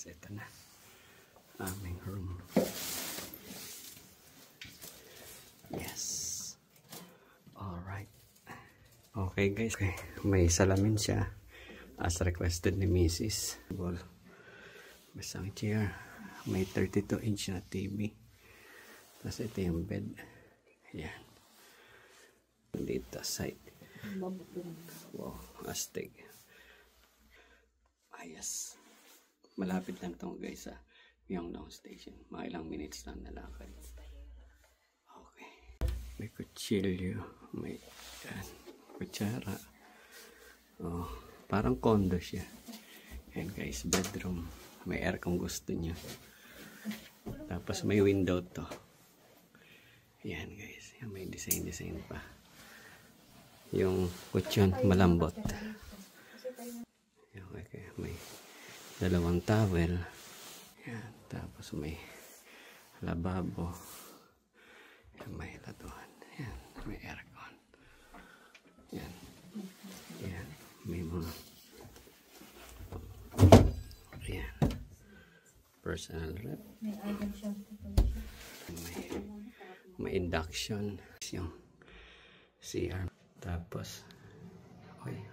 guys, ito na aming room. Yes. Alright. Okay guys, okay. May salamin siya as requested ni Mrs. May isang chair. May 32-inch na TV. Tapos ito yung bed. Yan. Dito side. Wow, astig. Ayos. Malapit lang ito guys sa Myeongdong Station. Mga ilang minutes lang na lakad. Okay. May kutsilyo. May kutsara. Oh, parang condo siya. Yan guys, bedroom. May air kung gusto niya. Tapos may window to. Yan guys. Yan, may design pa. Yung kutsyon malambot. Okay, may dalawang towel. Yan, tapos may lababo. Yan, may laduhan. Yan, may aircon. Yan. Yan, may mga yan. Personal rep. May induction. Yung CR. Tapos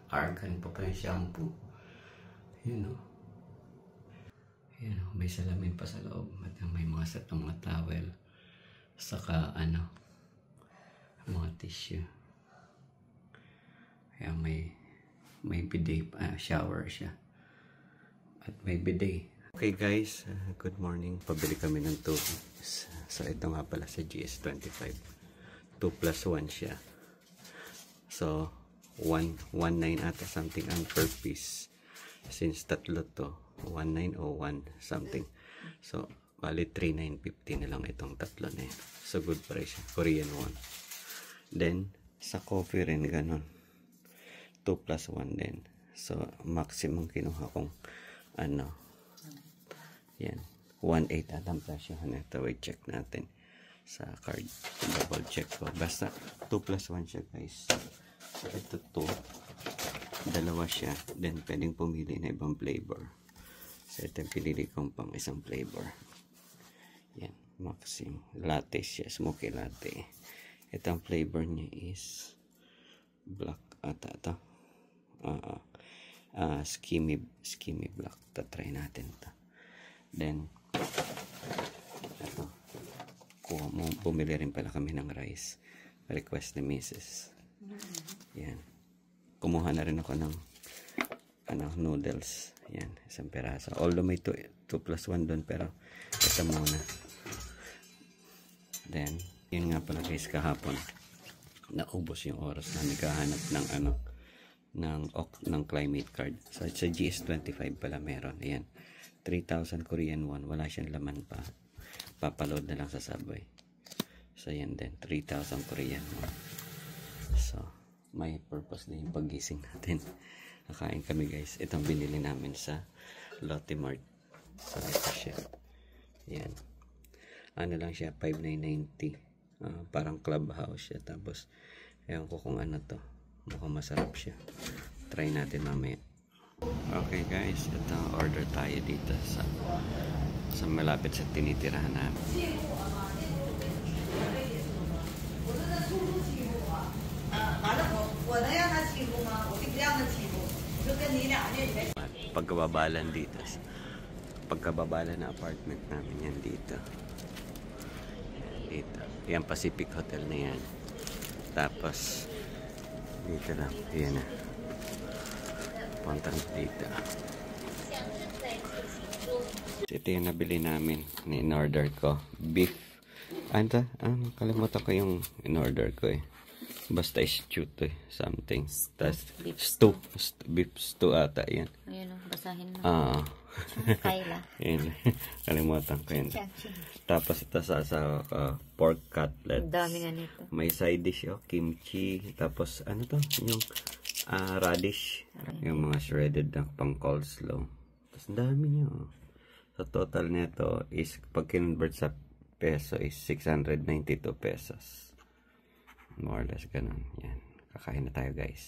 argan pa yung shampoo. Yun o. Yun o. May salamin pa sa loob. At may mga set ng mga towel. Saka mga tissue. Kaya may bidet pa. Shower siya. At may bidet. Okay guys, good morning. Pabili kami ng tubig. So ito nga pala sa GS25. 2+1 siya. So 119 ata something ang per piece. Since tatlo to, 1901 something. So bali 3950 na lang itong tatlo na yun. So good price, Korean won. Then sa coffee rin ganon, 2+1 din. So maximum kinuha kong yan, 1.8 atang presyo. Ito, wait, check natin sa card. Double check ko. Basta 2+1 siya guys. So ito 2, dalawa siya. Then pwedeng pumili na ibang flavor. So ito yung pinili kong pang isang flavor. Yan, maximum latte siya, smoky latte. Itong flavor niya is black ata ito. Skimmy black. Try natin ito. Then ito, bumili rin pala kami ng rice, request ni Mrs. Yan, kumuha na rin ako ng noodles. Yan, isang peraso, although may 2+1 doon, pero ito muna. Then yun nga pala guys, kahapon naubos yung oras na naghahanap ng climate card. So sa GS25 pala meron. Ayan, 3,000 Korean won. Wala siyang laman pa. Papaload na lang sa Subway. So yan din, 3,000 Korean won. So may purpose na yung paggising natin. Nakain kami guys. Itong binili namin sa Lotte Mart. So ito siya. Yan, lang siya, 5,990. Parang clubhouse siya. Tapos ewan ko kung ano to. Mukhang masarap siya. Try natin mamaya. Okay guys, ito order tayo dito sa malapit sa tinitirahan namin. Pagkababalan dito. Pagkababalan na apartment namin yan dito. Dito. Yan Pacific Hotel na yan. Tapos dito lang. Ayan na. Punta dito. Ito yung nabili namin. In-order ko. Beef. Kalimutan ko yung in-order ko eh. Basta stew to eh. Something. Tapos stew. Beef stew ata. Yan. Ayun o. Basahin mo. Kayla. Yan. Kalimutan ko yun. Tapos ito sa pork cutlet. Dami nga nito. May side dish kimchi. Tapos ano to? Yung radish. Yung mga shredded na pang coleslaw. Tapos dami nyo. So total nito is pag kinonvert sa peso is 692 pesos. More or less ganun. Yan. Kakain na tayo guys.